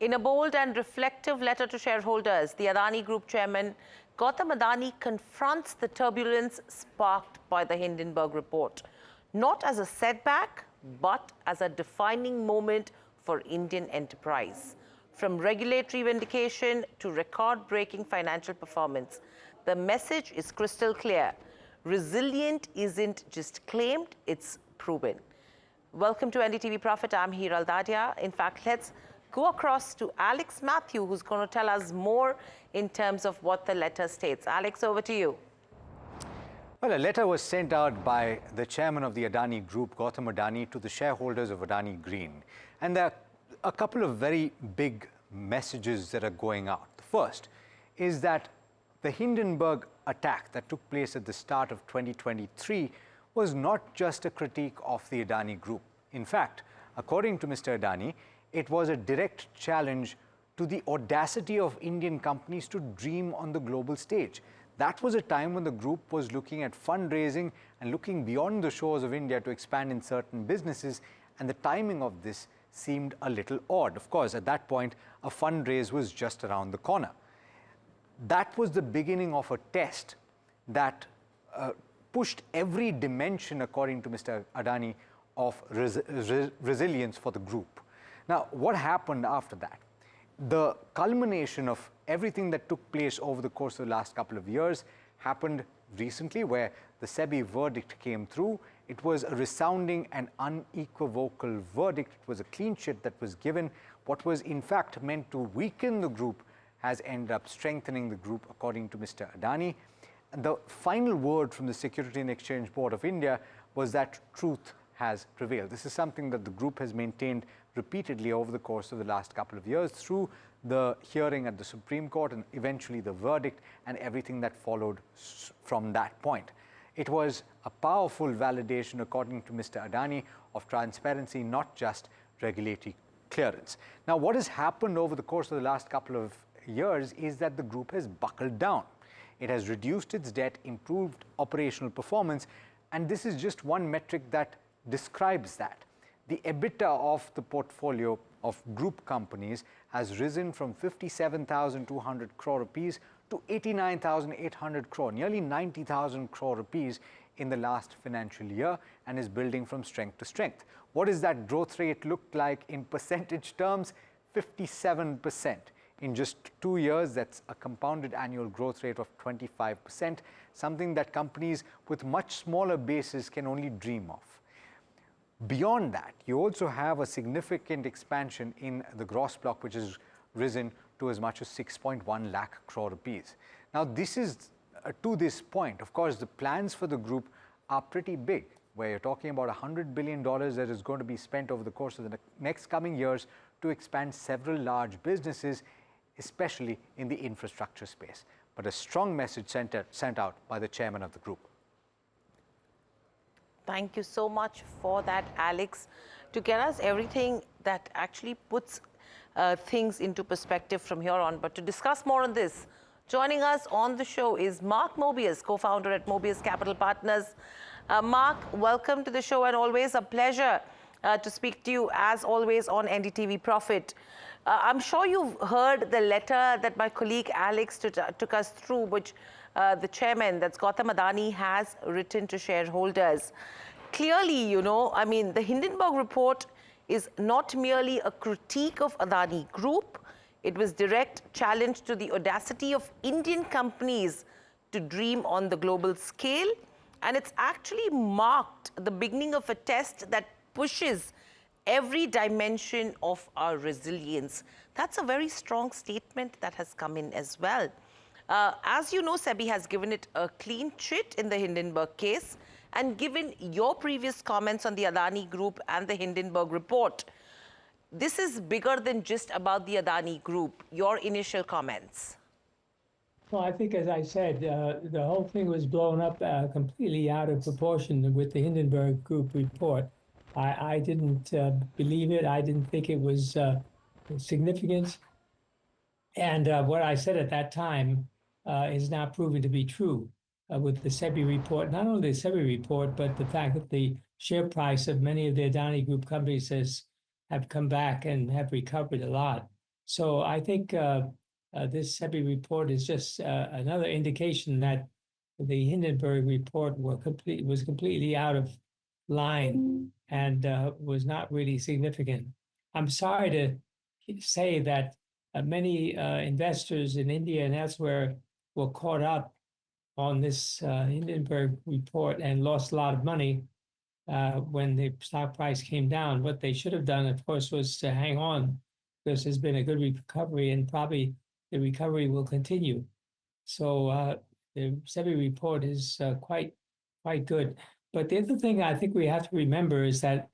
In a bold and reflective letter to shareholders, the Adani Group chairman Gautam Adani confronts the turbulence sparked by the Hindenburg report, not as a setback, but as a defining moment for Indian enterprise. From regulatory vindication to record-breaking financial performance, the message is crystal clear. Resilient isn't just claimed, it's proven. Welcome to NDTV Profit. I'm Hiral Dadia. In fact, let's go across to Alex Matthew, who's going to tell us more in terms of what the letter states. Alex, over to you. Well, a letter was sent out by the chairman of the Adani Group, Gautam Adani, to the shareholders of Adani Green. And there are a couple of very big messages that are going out. The first is that the Hindenburg attack that took place at the start of 2023 was not just a critique of the Adani Group. In fact, according to Mr. Adani, it was a direct challenge to the audacity of Indian companies to dream on the global stage. That was a time when the group was looking at fundraising and looking beyond the shores of India to expand in certain businesses, and the timing of this seemed a little odd. Of course, at that point, a fundraise was just around the corner. That was the beginning of a test that pushed every dimension, according to Mr. Adani, of resilience for the group. Now, what happened after that? The culmination of everything that took place over the course of the last couple of years happened recently, where the SEBI verdict came through. It was a resounding and unequivocal verdict. It was a clean sheet that was given. What was in fact meant to weaken the group has ended up strengthening the group, according to Mr. Adani. And the final word from the Securities and Exchange Board of India was that truth has prevailed. This is something that the group has maintained repeatedly over the course of the last couple of years through the hearing at the Supreme Court and eventually the verdict and everything that followed from that point. It was a powerful validation, according to Mr. Adani, of transparency, not just regulatory clearance. Now, what has happened over the course of the last couple of years is that the group has buckled down. It has reduced its debt, improved operational performance, and this is just one metric that describes that. The EBITDA of the portfolio of group companies has risen from 57,200 crore rupees to 89,800 crore, nearly 90,000 crore rupees in the last financial year, and is building from strength to strength. What does that growth rate look like in percentage terms? 57%. In just 2 years, that's a compounded annual growth rate of 25%, something that companies with much smaller bases can only dream of. Beyond that, you also have a significant expansion in the gross block, which has risen to as much as 6.1 lakh crore rupees. Now, this is to this point, of course, the plans for the group are pretty big, where you're talking about $100 billion that is going to be spent over the course of the next coming years to expand several large businesses, especially in the infrastructure space. But a strong message sent out by the chairman of the group. Thank you so much for that, Alex, to get us everything that actually puts things into perspective from here on. But to discuss more on this, joining us on the show is Mark Mobius, co-founder at Mobius Capital Partners. Mark, welcome to the show, and always a pleasure to speak to you, as always, on NDTV Profit. I'm sure you've heard the letter that my colleague Alex took us through, which the chairman, that's Gautam Adani, has written to shareholders. Clearly, you know, I mean, the Hindenburg report is not merely a critique of Adani Group. It was direct challenge to the audacity of Indian companies to dream on the global scale. And it's actually marked the beginning of a test that pushes every dimension of our resilience. That's a very strong statement that has come in as well. As you know, SEBI has given it a clean chit in the Hindenburg case, and given your previous comments on the Adani Group and the Hindenburg report, this is bigger than just about the Adani Group. Your initial comments. Well, I think, as I said, the whole thing was blown up completely out of proportion with the Hindenburg Group report. I didn't believe it. I didn't think it was significant. And what I said at that time is now proven to be true with the SEBI report. Not only the SEBI report, but the fact that the share price of many of the Adani Group companies have come back and have recovered a lot. So I think this SEBI report is just another indication that the Hindenburg report was completely out of line and was not really significant. I'm sorry to say that many investors in India and elsewhere were caught up on this Hindenburg report and lost a lot of money when the stock price came down. What they should have done, of course, was to hang on because there's been a good recovery and probably the recovery will continue. So the SEBI report is quite good. But the other thing I think we have to remember is that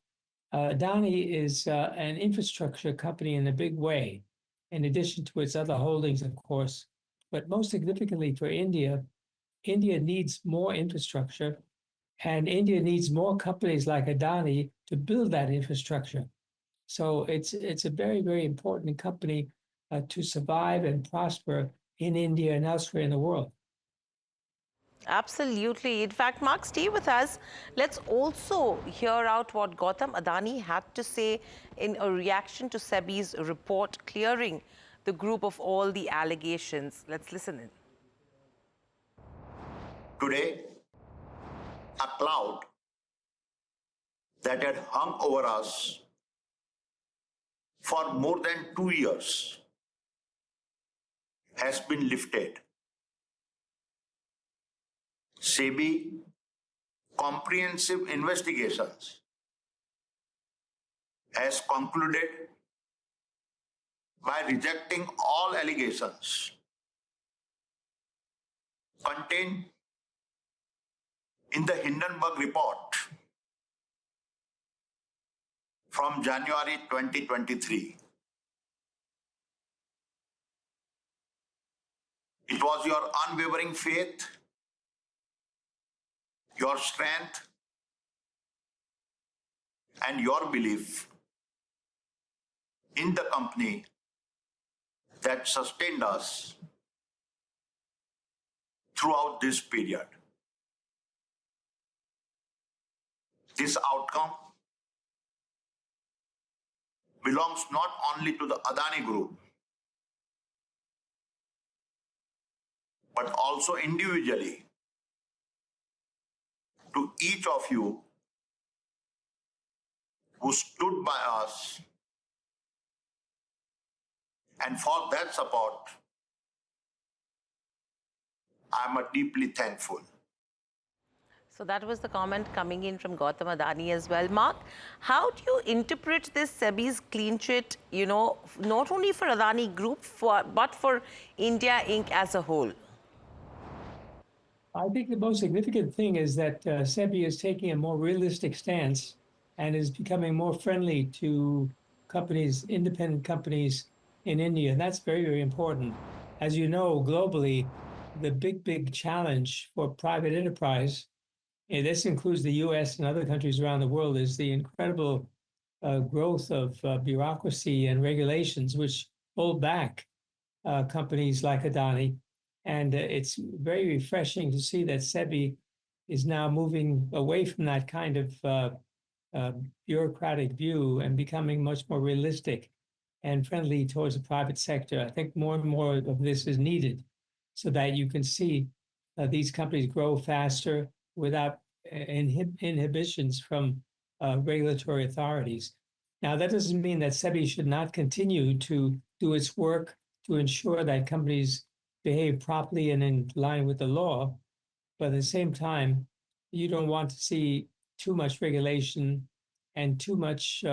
Adani is an infrastructure company in a big way, in addition to its other holdings, of course. But most significantly for India, India needs more infrastructure, and India needs more companies like Adani to build that infrastructure. So it's a very important company to survive and prosper in India and elsewhere in the world. Absolutely. In fact, Mark, stay with us. Let's also hear out what Gautam Adani had to say in a reaction to SEBI's report clearing the group of all the allegations. Let's listen in. Today, a cloud that had hung over us for more than 2 years has been lifted. SEBI comprehensive investigations has concluded by rejecting all allegations contained in the Hindenburg report from January 2023. It was your unwavering faith, your strength, and your belief in the company that sustained us throughout this period. This outcome belongs not only to the Adani Group, but also individually to each of you who stood by us, and for that support, I am deeply thankful. So that was the comment coming in from Gautam Adani as well. Mark, how do you interpret this SEBI's clean sheet, not only for Adani Group, but for India Inc. as a whole? I think the most significant thing is that SEBI is taking a more realistic stance and is becoming more friendly to companies, independent companies in India. And that's very important. As you know, globally, the big challenge for private enterprise, and this includes the US and other countries around the world, is the incredible growth of bureaucracy and regulations which hold back companies like Adani. And it's very refreshing to see that SEBI is now moving away from that kind of bureaucratic view and becoming much more realistic and friendly towards the private sector. I think more and more of this is needed so that you can see these companies grow faster without inhibitions from regulatory authorities. Now, that doesn't mean that SEBI should not continue to do its work to ensure that companies behave properly and in line with the law. But at the same time, you don't want to see too much regulation and too much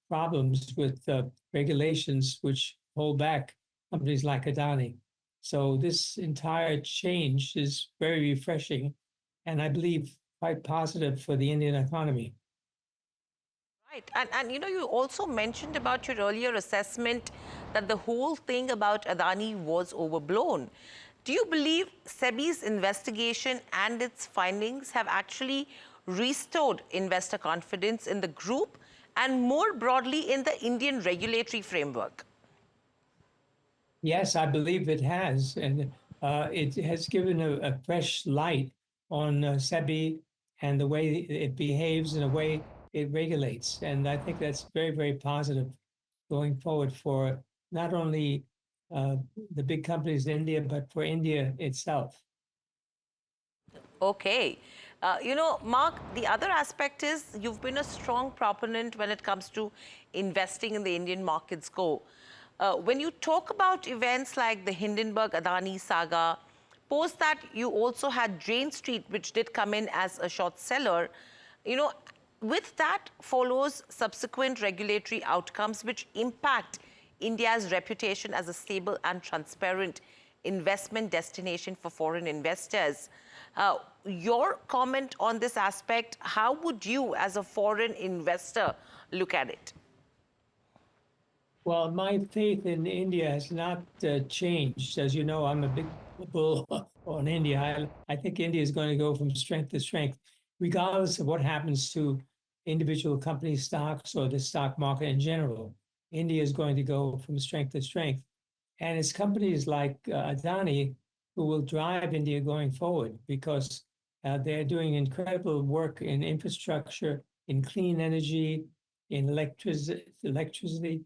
problems with regulations which hold back companies like Adani. So this entire change is very refreshing and I believe quite positive for the Indian economy. Right. And you also mentioned about your earlier assessment that the whole thing about Adani was overblown. Do you believe SEBI's investigation and its findings have actually restored investor confidence in the group and more broadly in the Indian regulatory framework? Yes, I believe it has. And it has given a fresh light on SEBI and the way it behaves and the way it regulates. And I think that's very positive. going forward for not only the big companies in India, but for India itself. Okay. You know, Mark, the other aspect is you've been a strong proponent when it comes to investing in the Indian markets go. When you talk about events like the Hindenburg Adani saga, post that you also had Jane Street, which did come in as a short seller. You know, with that follows subsequent regulatory outcomes which impact India's reputation as a stable and transparent investment destination for foreign investors. Your comment on this aspect, how would you as a foreign investor look at it? Well, my faith in India has not changed. As you know, I'm a big bull on India. I think India is going to go from strength to strength, regardless of what happens to individual company stocks or the stock market in general. India is going to go from strength to strength. And it's companies like Adani who will drive India going forward because they're doing incredible work in infrastructure, in clean energy, in electricity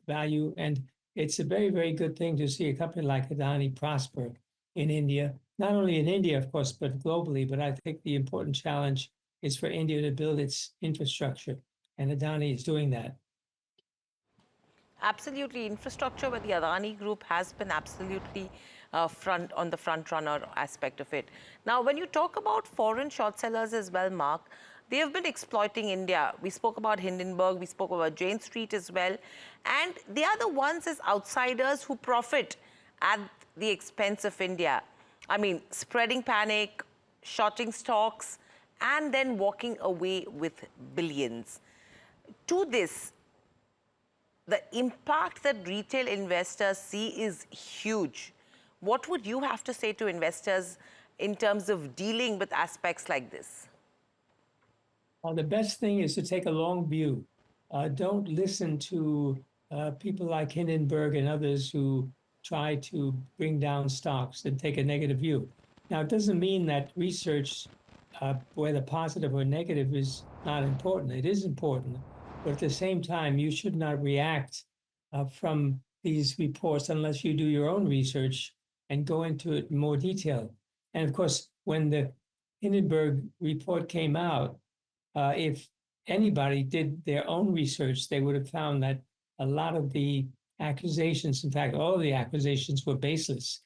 value. And it's a very, very good thing to see a company like Adani prosper in India, not only in India, of course, but globally. But I think the important challenge is for India to build its infrastructure, and Adani is doing that. Absolutely, infrastructure with the Adani Group has been absolutely on the front runner aspect of it. Now, when you talk about foreign short sellers as well, Mark, they have been exploiting India. We spoke about Hindenburg, we spoke about Jane Street as well, and they are the ones as outsiders who profit at the expense of India. I mean, spreading panic, shorting stocks, and then walking away with billions. To this, the impact that retail investors see is huge. What would you have to say to investors in terms of dealing with aspects like this? Well, the best thing is to take a long view. Don't listen to people like Hindenburg and others who try to bring down stocks and take a negative view. Now, it doesn't mean that research, whether positive or negative, is not important. It is important. But at the same time, you should not react from these reports unless you do your own research and go into it in more detail. And of course, when the Hindenburg report came out, if anybody did their own research, they would have found that a lot of the accusations, in fact, all of the accusations were baseless,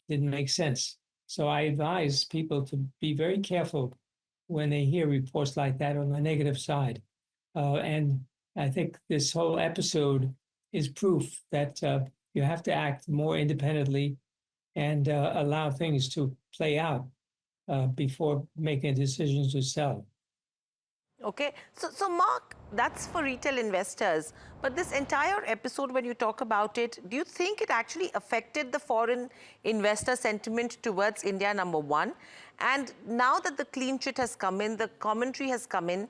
didn't make sense. So I advise people to be very careful when they hear reports like that on the negative side. And I think this whole episode is proof that you have to act more independently and allow things to play out before making decisions to sell. Okay, so Mark, that's for retail investors. But this entire episode, when you talk about it, do you think it actually affected the foreign investor sentiment towards India, number one? And now that the clean sheet has come in, the commentary has come in,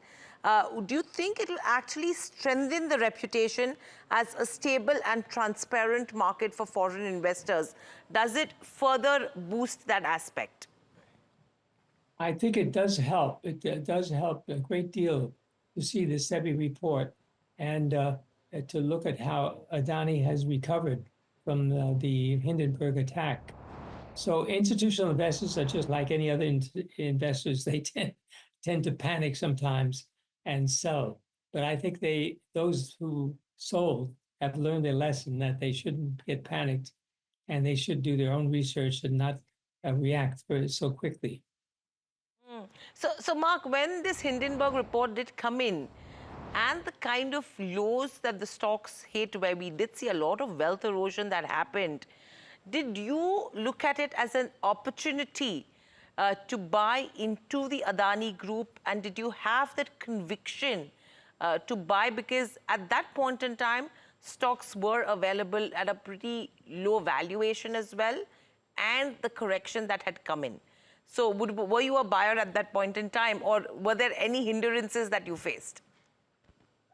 do you think it will actually strengthen the reputation as a stable and transparent market for foreign investors? Does it further boost that aspect? I think it does help. It does help a great deal to see the SEBI report and to look at how Adani has recovered from the Hindenburg attack. So institutional investors are just like any other investors. They tend to panic sometimes and sell. But I think those who sold have learned their lesson that they shouldn't get panicked and they should do their own research and not react so quickly. So Mark, when this Hindenburg report did come in, and the kind of lows that the stocks hit, where we did see a lot of wealth erosion that happened, did you look at it as an opportunity to buy into the Adani Group? And did you have that conviction to buy? Because at that point in time, stocks were available at a pretty low valuation as well, and the correction that had come in. So were you a buyer at that point in time, or were there any hindrances that you faced?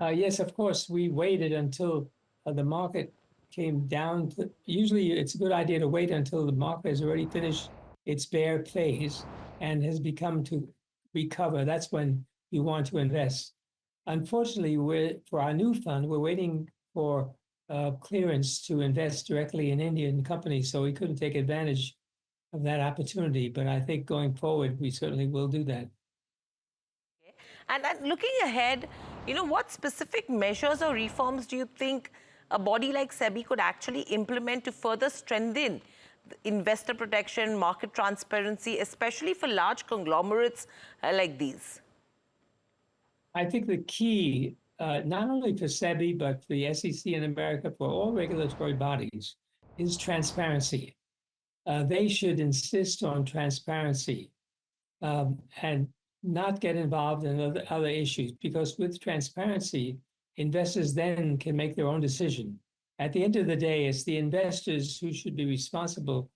Yes, of course. We waited until the market came down. Usually, it's a good idea to wait until the market has already finished its bear phase and has begun to recover. That's when you want to invest. Unfortunately, for our new fund, we're waiting for clearance to invest directly in Indian companies, so we couldn't take advantage of that opportunity. But I think going forward, we certainly will do that. And looking ahead, what specific measures or reforms do you think a body like SEBI could actually implement to further strengthen investor protection, market transparency, especially for large conglomerates like these? I think the key, not only for SEBI, but for the SEC in America, for all regulatory bodies, is transparency. They should insist on transparency and not get involved in other issues, because with transparency, investors then can make their own decision. At the end of the day, it's the investors who should be responsible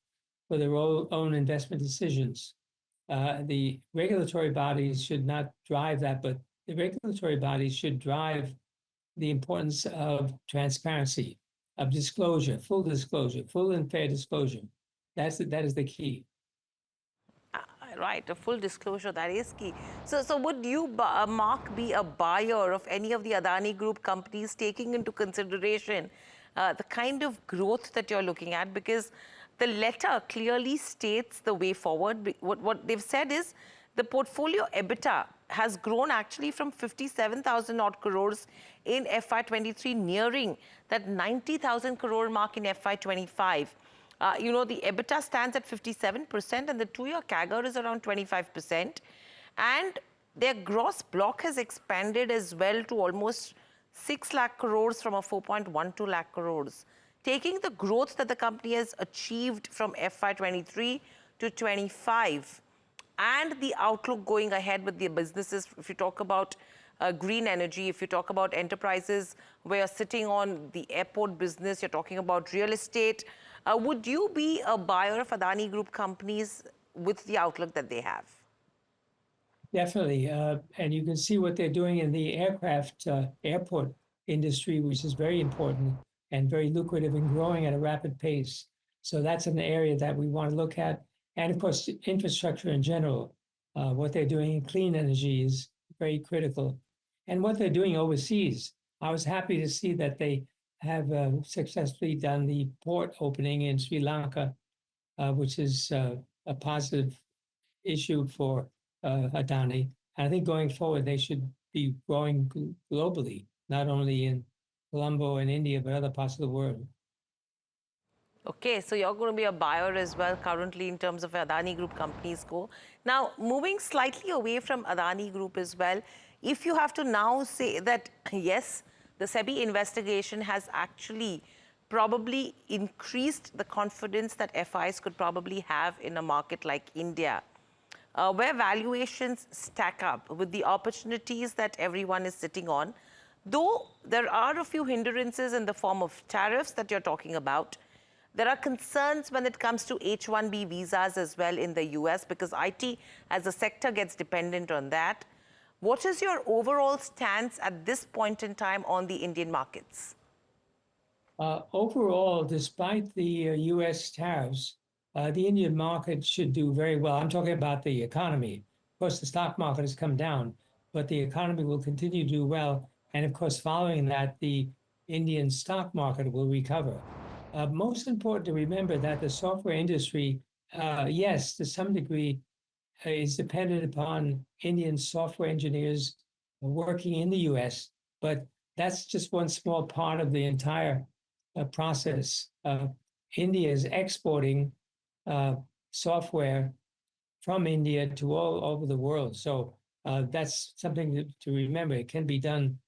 for their own investment decisions. The regulatory bodies should not drive that, but the regulatory bodies should drive the importance of transparency, of disclosure, full and fair disclosure. That is the key. Right, a full disclosure, that is key. So would you, Mark, be a buyer of any of the Adani Group companies, taking into consideration the kind of growth that you're looking at? Because the letter clearly states the way forward. What they've said is the portfolio EBITDA has grown actually from 57,000 odd crores in FY23, nearing that 90,000 crore mark in FY25. The EBITDA stands at 57% and the 2-year CAGR is around 25%. And their gross block has expanded as well to almost 6 lakh crores from a 4.12 lakh crores, taking the growth that the company has achieved from FY23 to 25. And the outlook going ahead with the businesses, if you talk about green energy, if you talk about enterprises where you're sitting on the airport business, you're talking about real estate. Would you be a buyer of Adani Group companies with the outlook that they have? Definitely. And you can see what they're doing in the airport industry, which is very important and very lucrative and growing at a rapid pace. So that's an area that we want to look at. And of course, infrastructure in general, what they're doing in clean energy is very critical. And what they're doing overseas, I was happy to see that they have successfully done the port opening in Sri Lanka, which is a positive issue for Adani. And I think going forward, they should be growing globally, not only in Colombo and India, but other parts of the world. Okay, so you're going to be a buyer as well currently in terms of Adani Group companies go. Now, moving slightly away from Adani Group as well, if you have to now say that, yes, the SEBI investigation has actually probably increased the confidence that FIs could probably have in a market like India, where valuations stack up with the opportunities that everyone is sitting on, though there are a few hindrances in the form of tariffs that you're talking about. There are concerns when it comes to H-1B visas as well in the US, because IT as a sector gets dependent on that. What is your overall stance at this point in time on the Indian markets? Overall, despite the US tariffs, the Indian market should do very well. I'm talking about the economy. Of course, the stock market has come down, but the economy will continue to do well. And of course, following that, the Indian stock market will recover. Most important to remember that the software industry, yes, to some degree, is dependent upon Indian software engineers working in the US, but that's just one small part of the entire process. India is exporting software from India to all over the world. So that's something to remember. It can be done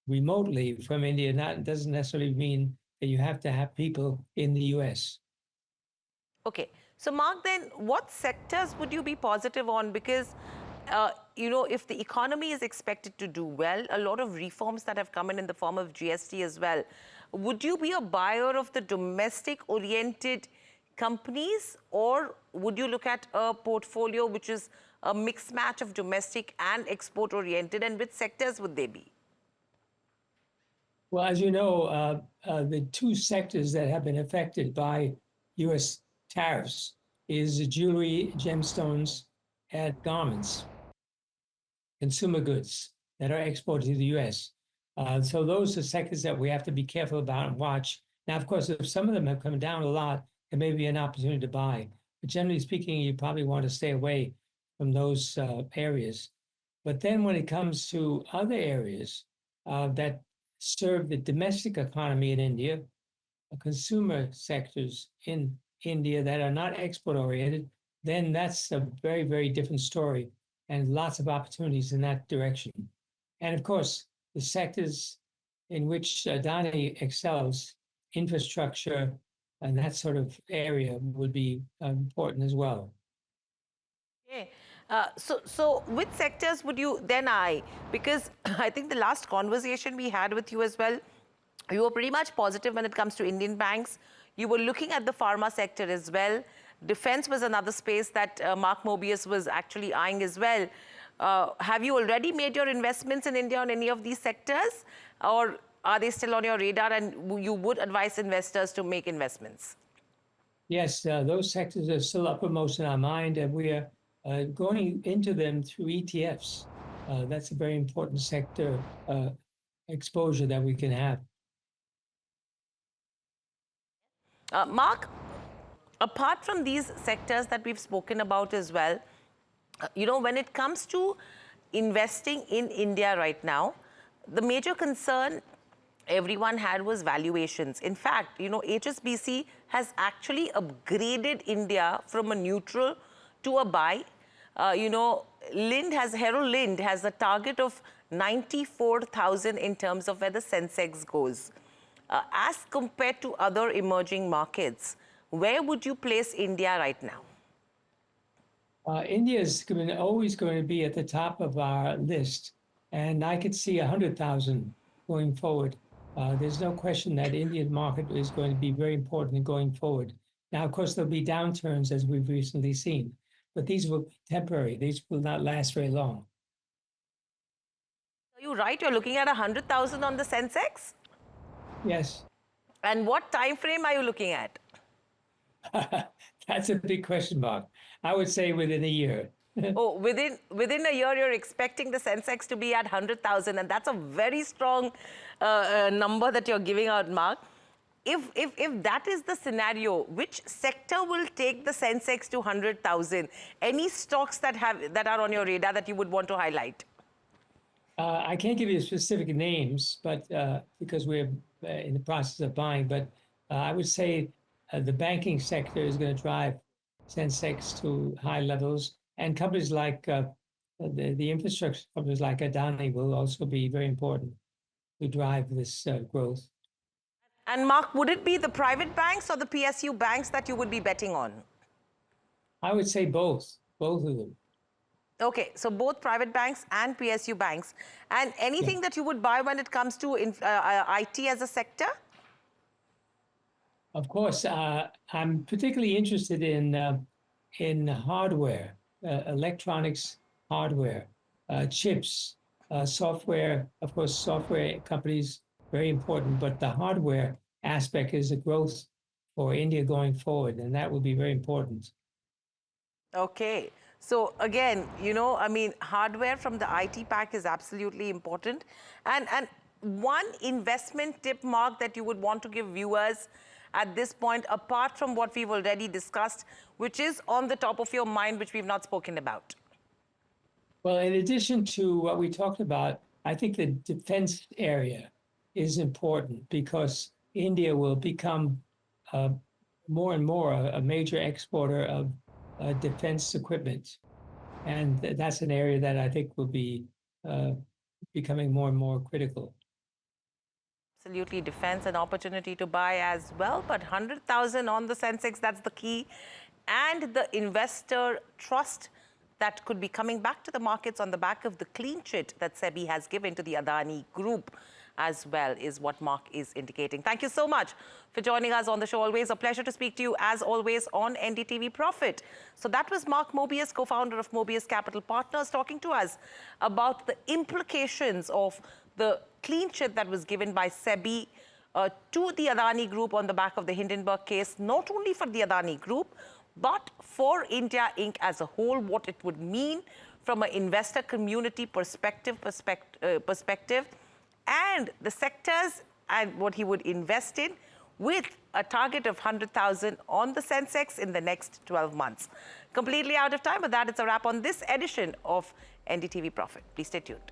remotely from India. That doesn't necessarily mean that you have to have people in the US. Okay. So, Mark, then what sectors would you be positive on? Because, if the economy is expected to do well, a lot of reforms that have come in the form of GST as well, would you be a buyer of the domestic-oriented companies, or would you look at a portfolio which is a mixed match of domestic and export-oriented, and which sectors would they be? Well, as you know, the two sectors that have been affected by U.S. tariffs is jewelry, gemstones, and garments, consumer goods. that are exported to the U.S. So those are sectors that we have to be careful about and watch. Now, of course, if some of them have come down a lot, there may be an opportunity to buy. But generally speaking, you probably want to stay away from those areas. But then when it comes to other areas that serve the domestic economy in India, consumer sectors in India that are not export oriented, then that's a very, very different story and lots of opportunities in that direction. And of course, the sectors in which Adani excels, infrastructure and that sort of area would be important as well. Okay. So which sectors would you then because I think the last conversation we had with you as well, you were pretty much positive when it comes to Indian banks. You were looking at the pharma sector as well. Defense was another space that Mark Mobius was actually eyeing as well. Have you already made your investments in India on any of these sectors, or are they still on your radar and you would advise investors to make investments? Yes, those sectors are still uppermost in our mind, and we are going into them through ETFs. That's a very important sector exposure that we can have. Mark, apart from these sectors that we've spoken about as well, when it comes to investing in India right now, the major concern everyone had was valuations. In fact, HSBC has actually upgraded India from a neutral to a buy. Herald Lind has a target of 94,000 in terms of where the Sensex goes. As compared to other emerging markets, where would you place India right now? India is always going to be at the top of our list, and I could see 100,000 going forward. There's no question that Indian market is going to be very important going forward. Now, of course, there'll be downturns as we've recently seen, but these will be temporary. These will not last very long. Are you right? You're looking at 100,000 on the Sensex? Yes. And what time frame are you looking at? That's a big question mark. I would say within a year. Oh, within a year, you're expecting the Sensex to be at 100,000, and that's a very strong number that you're giving out, Mark. If that is the scenario, which sector will take the Sensex to 100,000? Any stocks that are on your radar that you would want to highlight? I can't give you specific names, but because we're in the process of buying. But I would say the banking sector is going to drive Sensex to high levels, and companies like the infrastructure companies like Adani will also be very important to drive this growth. And Mark, would it be the private banks or the PSU banks that you would be betting on? I would say both of them. Okay, so both private banks and PSU banks. And anything that you would buy when it comes to IT as a sector? Of course, I'm particularly interested in hardware, electronics hardware, chips, software. Of course, software companies, very important, but the hardware aspect is a growth for India going forward, and that will be very important. Okay. So again, hardware from the IT pack is absolutely important. And one investment tip, Mark, that you would want to give viewers at this point, apart from what we've already discussed, which is on the top of your mind, which we've not spoken about? Well, in addition to what we talked about, I think the defense area is important because India will become more and more a major exporter of defense equipment. And that's an area that I think will be becoming more and more critical. Absolutely, defense an opportunity to buy as well, but 100,000 on the Sensex, that's the key. And the investor trust that could be coming back to the markets on the back of the clean chit that SEBI has given to the Adani Group as well is what Mark is indicating. Thank you so much for joining us on the show. Always a pleasure to speak to you, as always, on NDTV Profit. So that was Mark Mobius, co-founder of Mobius Capital Partners, talking to us about the implications of the clean chit that was given by SEBI to the Adani Group on the back of the Hindenburg case, not only for the Adani Group, but for India Inc. as a whole, what it would mean from an investor community perspective, and the sectors and what he would invest in, with a target of 100,000 on the Sensex in the next 12 months. Completely out of time, but that is a wrap on this edition of NDTV Profit. Please stay tuned.